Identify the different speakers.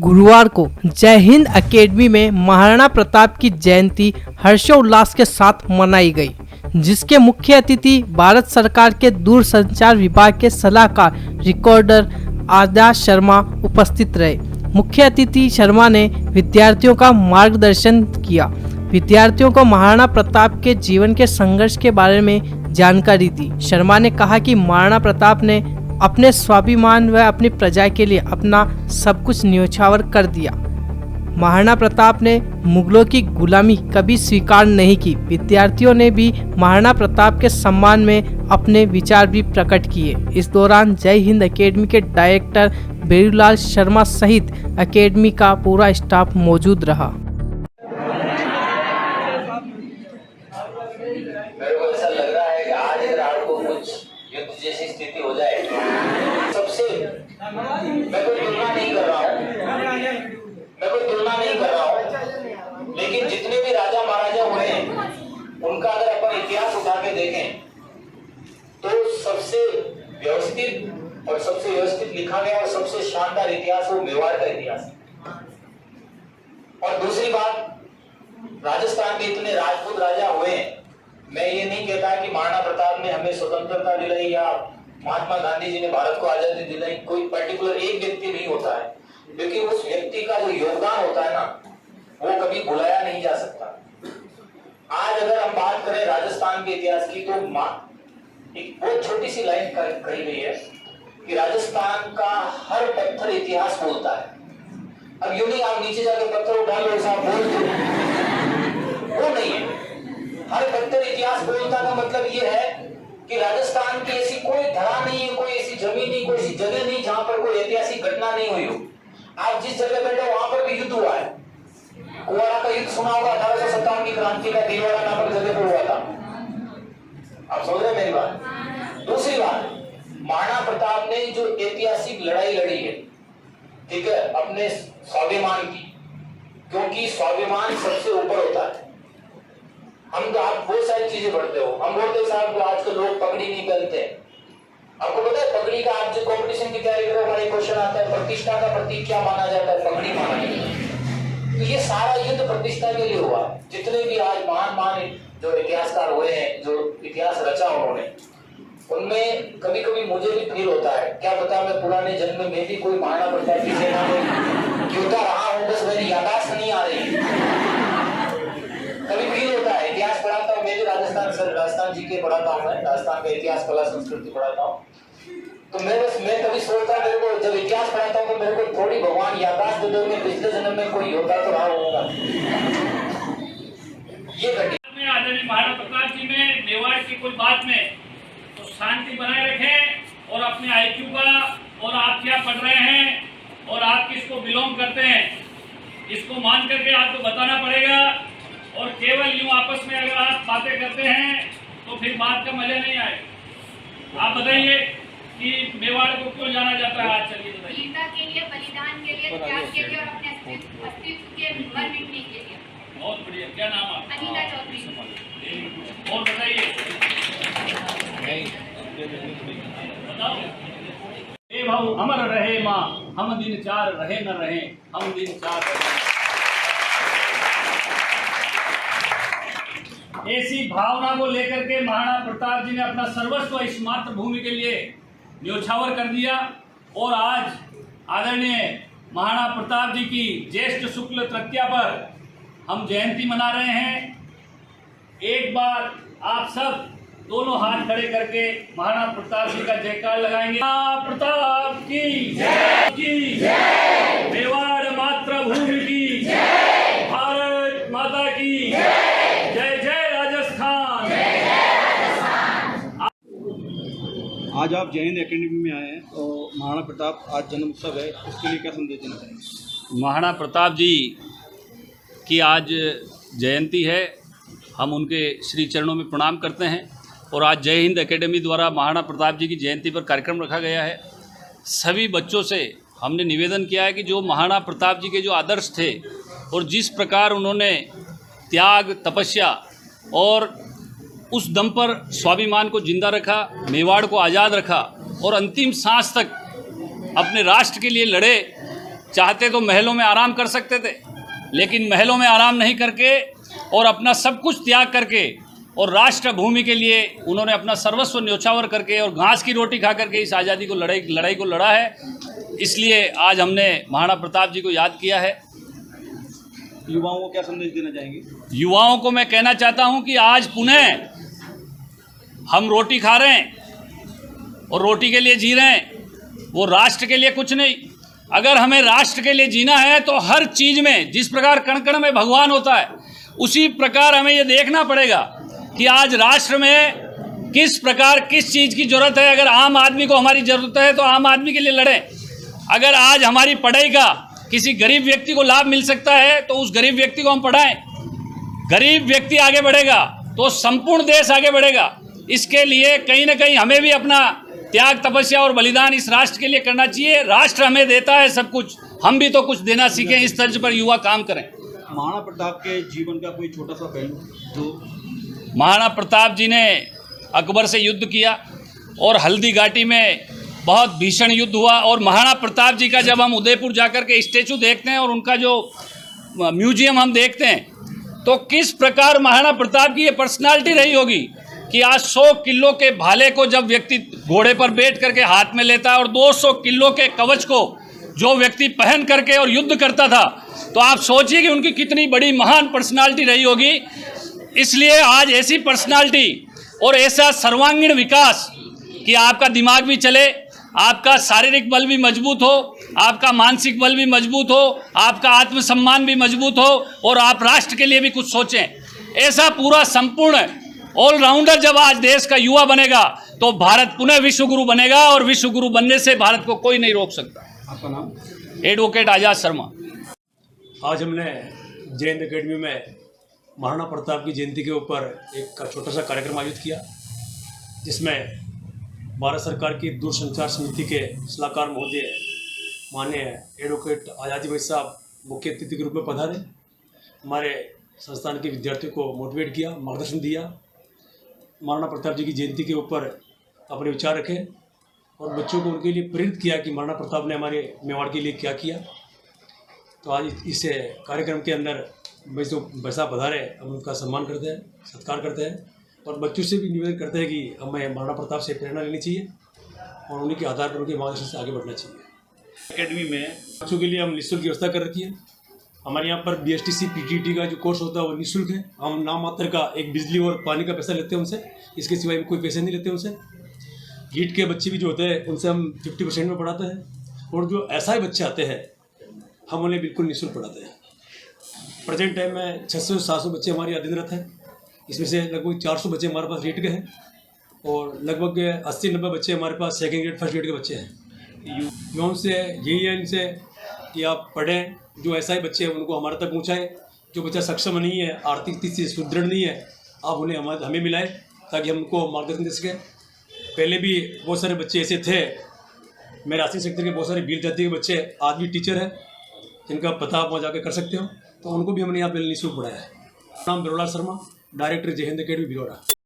Speaker 1: गुरुवार को जय हिंद एकेडमी में महाराणा प्रताप की जयंती हर्षोल्लास के साथ मनाई गई, जिसके मुख्य अतिथि भारत सरकार के दूरसंचार विभाग के सलाहकार रिकॉर्डर आदर्श शर्मा उपस्थित रहे। मुख्य अतिथि शर्मा ने विद्यार्थियों का मार्गदर्शन किया। विद्यार्थियों को महाराणा प्रताप के जीवन के संघर्ष के बारे में जानकारी दी। शर्मा ने कहा कि महाराणा प्रताप ने अपने स्वाभिमान व अपनी प्रजा के लिए अपना सब कुछ न्योछावर कर दिया। महाराणा प्रताप ने मुगलों की गुलामी कभी स्वीकार नहीं की। विद्यार्थियों ने भी महाराणा प्रताप के सम्मान में अपने विचार भी प्रकट किए। इस दौरान जय हिंद एकेडमी के डायरेक्टर बेरूलाल शर्मा सहित एकेडमी का पूरा स्टाफ मौजूद रहा।
Speaker 2: मेरे को ऐसा लग रहा है कि आज अगर आपको कुछ युद्ध जैसी स्थिति हो जाए, सबसे मैं कोई तुलना नहीं कर रहा हूँ, लेकिन जितने भी राजा महाराजा हुए हैं उनका अगर अपन इतिहास उठा के देखें तो सबसे व्यवस्थित लिखा गया और सबसे शानदार इतिहास वो मेवाड़ का इतिहास है। और दूसरी बात, राजस्थान के इतने राजपूत राजा हुए हैं, मैं ये नहीं कहता कि महाराणा प्रताप ने हमें स्वतंत्रता दिलाई या महात्मा गांधी जी ने भारत को आजादी दिलाई। कोई पर्टिकुलर एक व्यक्ति नहीं होता है, क्योंकि उस व्यक्ति का जो योगदान होता है ना, वो कभी भुलाया नहीं जा सकता। आज अगर हम बात करें राजस्थान के इतिहास की तो एक बहुत छोटी सी लाइन कही गई है कि राजस्थान का हर पत्थर इतिहास बोलता है। अब यूं नहीं आप नीचे जाके पत्थर उठा लो साहब बोल दो, वो नहीं है। हर पत्थर इतिहास बोलता का मतलब ये है कि राजस्थान की ऐसी कोई धरा नहीं है, कोई ऐसी जमीन नहीं, कोई ऐसी जगह नहीं जहां पर कोई ऐतिहासिक घटना नहीं हुई हो। आप जिस जगह बैठे वहां पर भी युद्ध हुआ है। कुवारा का युद्ध सुना होगा, 1857 की क्रांति का दिलवाड़ा नामक जगह पर हुआ था। आप समझ रहे मेरी बात। दूसरी बात, महाराणा प्रताप ने जो ऐतिहासिक लड़ाई लड़ी है, ठीक है, अपने स्वाभिमान की, क्योंकि स्वाभिमान सबसे ऊपर होता है। हम तो आप बहुत सारी चीजें पढ़ते हो, हम बोलते साहब आजकल लोग पगड़ी नहीं पहनते। आपको पता है पगड़ी का, आप जो कंपटीशन की तैयारी करो, हमारा क्वेश्चन आता है प्रतिष्ठा का प्रतीक क्या माना जाता है? पगड़ी माना जाता है। तो ये सारा युद्ध प्रतिष्ठा के लिए हुआ। जितने भी आज महान जो इतिहासकार हुए हैं, जो इतिहास रचा उन्होंने, उनमें कभी कभी मुझे भी फील होता है, क्या पता मैं पुराने जन्म में भी कोई महाराणा प्रताप की सेना में योद्धा रहा हूं, बस मेरी यादाश्त नहीं आ रही। कभी फील होता है, इतिहास पढ़ाता हूँ मैं भी, राजस्थान जी के पढ़ाता हूँ, मैं राजस्थान का इतिहास कला संस्कृति पढ़ाता हूँ। तो मैं कभी सोचता हूँ, मेरे को जब इतिहास पढ़ाता हूँ तो मेरे को थोड़ी भगवान यादाश्त दे दो कि पिछले जन्म में कोई योद्धा तो रहा होगा। ये घटना
Speaker 3: आदरणीय महाराणा प्रताप जी ने मेवाड़ की कोई बात में तो शांति बनाए रखें, और अपने IQ का, और आप क्या पढ़ रहे हैं और आप किसको बिलोंग करते हैं, इसको मान करके आपको बताना पड़ेगा। और केवल यूं आपस में अगर आप बातें करते हैं तो फिर बात का मजा नहीं आए। आप बताइए कि मेवाड़ को क्यों जाना जाता है? आज चलिए बताइए।
Speaker 4: वीरता के लिए, बलिदान के लिए, त्याग के लिए और अपने अस्तित्व के मर मिटने के लिए।
Speaker 3: बहुत बढ़िया। क्या नाम है?
Speaker 4: अनीता चौधरी।
Speaker 3: और बताइए, बताओ। ए भाऊ अमर रहे माँ, हम दिन चार रहे न रहे, हम दिन चार रहे। ऐसी भावना को लेकर के महाराणा प्रताप जी ने अपना सर्वस्व इस मातृभूमि के लिए न्योछावर कर दिया। और आज आदरणीय महाराणा प्रताप जी की ज्येष्ठ शुक्ल तृतीया पर हम जयंती मना रहे हैं। एक बार आप सब दोनों हाथ खड़े करके महाराणा प्रताप जी का जयकार लगाएंगे। प्रताप की जय, मेवाड़ मातृभूमि की जय, भारत माता की जय, जय राजस्थान।
Speaker 5: आज आप जय हिंद एकेडमी में आए हैं, तो महाराणा प्रताप आज जन्म उत्सव है, उसके लिए क्या संदेश देना चाहेंगे?
Speaker 3: महाराणा प्रताप जी की आज जयंती है, हम उनके श्री चरणों में प्रणाम करते हैं। और आज जय हिंद एकेडमी द्वारा महाराणा प्रताप जी की जयंती पर कार्यक्रम रखा गया है। सभी बच्चों से हमने निवेदन किया है कि जो महाराणा प्रताप जी के जो आदर्श थे और जिस प्रकार उन्होंने त्याग, तपस्या और उस दम पर स्वाभिमान को जिंदा रखा, मेवाड़ को आज़ाद रखा और अंतिम सांस तक अपने राष्ट्र के लिए लड़े, चाहते तो महलों में आराम कर सकते थे, लेकिन महलों में आराम नहीं करके और अपना सब कुछ त्याग करके और राष्ट्र भूमि के लिए उन्होंने अपना सर्वस्व न्योछावर करके और घास की रोटी खा करके इस आज़ादी को लड़ाई को लड़ा है। इसलिए आज हमने महाराणा प्रताप जी को याद किया है।
Speaker 5: युवाओं को क्या संदेश देना चाहेंगे?
Speaker 3: युवाओं को मैं कहना चाहता हूं कि आज पुनः हम रोटी खा रहे हैं और रोटी के लिए जी रहे हैं, वो राष्ट्र के लिए कुछ नहीं। अगर हमें राष्ट्र के लिए जीना है तो हर चीज़ में जिस प्रकार कण कण में भगवान होता है, उसी प्रकार हमें ये देखना पड़ेगा कि आज राष्ट्र में किस प्रकार किस चीज़ की ज़रूरत है। अगर आम आदमी को हमारी ज़रूरत है तो आम आदमी के लिए लड़ें। अगर आज हमारी पढ़ाई का किसी गरीब व्यक्ति को लाभ मिल सकता है तो उस गरीब व्यक्ति को हम पढ़ाएं। गरीब व्यक्ति आगे बढ़ेगा तो संपूर्ण देश आगे बढ़ेगा। इसके लिए कहीं ना कहीं हमें भी अपना त्याग, तपस्या और बलिदान इस राष्ट्र के लिए करना चाहिए। राष्ट्र हमें देता है सब कुछ, हम भी तो कुछ देना सीखें। इस तर्ज पर युवा काम करें।
Speaker 5: महाराणा प्रताप के जीवन का कोई छोटा सा पहलू जो
Speaker 3: महाराणा प्रताप जी ने अकबर से युद्ध किया और हल्दी घाटी में बहुत भीषण युद्ध हुआ। और महाराणा प्रताप जी का जब हम उदयपुर जाकर के स्टेचू देखते हैं और उनका जो म्यूजियम हम देखते हैं तो किस प्रकार महाराणा प्रताप की ये पर्सनालिटी रही होगी कि आज 100 किलो के भाले को जब व्यक्ति घोड़े पर बैठ करके हाथ में लेता है और 200 किलो के कवच को जो व्यक्ति पहन करके और युद्ध करता था, तो आप सोचिए कि उनकी कितनी बड़ी महान पर्सनालिटी रही होगी। इसलिए आज ऐसी पर्सनालिटी और ऐसा सर्वांगीण विकास कि आपका दिमाग भी चले, आपका शारीरिक बल भी मजबूत हो, आपका मानसिक बल भी मजबूत हो, आपका आत्मसम्मान भी मजबूत हो और आप राष्ट्र के लिए भी कुछ सोचें। ऐसा पूरा संपूर्ण ऑलराउंडर जब आज देश का युवा बनेगा तो भारत पुनः विश्व गुरु बनेगा और विश्व गुरु बनने से भारत को कोई नहीं रोक सकता।
Speaker 5: आपका नाम?
Speaker 3: एडवोकेट आजाद शर्मा।
Speaker 6: आज हमने जय हिंद अकेडमी में महाराणा प्रताप की जयंती के ऊपर एक छोटा सा कार्यक्रम आयोजित किया, जिसमें भारत सरकार की दूरसंचार समिति के सलाहकार महोदय माननीय एडवोकेट आजादी भाई साहब मुख्य अतिथि के रूप में पधारे। हमारे संस्थान के विद्यार्थियों को मोटिवेट किया, मार्गदर्शन दिया, महाराणा प्रताप जी की जयंती के ऊपर अपने विचार रखे और बच्चों को उनके लिए प्रेरित किया कि महाराणा प्रताप ने हमारे मेवाड़ के लिए क्या किया। तो आज इस कार्यक्रम के अंदर जो भाई साहब पधारे, हम उनका सम्मान करते हैं, सत्कार करते हैं और बच्चों से भी निवेदन करते हैं कि हमें महाराणा प्रताप से प्रेरणा लेनी चाहिए और उन्हीं के आधार पर उनके मार्गदर्शन से आगे बढ़ना चाहिए।
Speaker 5: अकेडमी में
Speaker 6: बच्चों के लिए हम निःशुल्क व्यवस्था कर रखी है। हमारे यहाँ पर BSTC PTT का जो कोर्स होता है वो निःशुल्क है। हम नाम मात्र का एक बिजली और पानी का पैसा लेते हैं उनसे, इसके सिवाय हम कोई पैसे नहीं लेते उनसे। नीट के बच्चे भी जो होते हैं उनसे हम 50% में पढ़ाते हैं और जो ऐसा ही बच्चे आते हैं हम उन्हें बिल्कुल निःशुल्क पढ़ाते हैं। प्रेजेंट टाइम में 600-700 बच्चे हमारे अधीनरत हैं, इसमें से लगभग 400 बच्चे हमारे पास रीट के हैं और लगभग 80-90 बच्चे हमारे पास सेकेंड ग्रेड फर्स्ट ग्रेड के बच्चे हैं। युवाओं से यही है इनसे कि आप पढ़ें, जो ऐसा ही बच्चे हैं उनको हमारे तक पहुँचाएँ। जो बच्चा सक्षम नहीं है, आर्थिक स्थिति से सुदृढ़ नहीं है, आप उन्हें हमें मिलाएं ताकि हम उनको मार्गदर्शन दे सकें। पहले भी बहुत सारे बच्चे ऐसे थे, मेरे आर्थिक सेक्टर के बहुत सारे भील जाति के बच्चे आज भी टीचर हैं, जिनका पता आप वहाँ जाकर कर सकते हो, तो उनको भी हमने यहाँ पे निःशुल्क पढ़ाया है। नाम बिरोड़ा शर्मा, डायरेक्टर जय हिंद अकेडमी बिरोड़ा।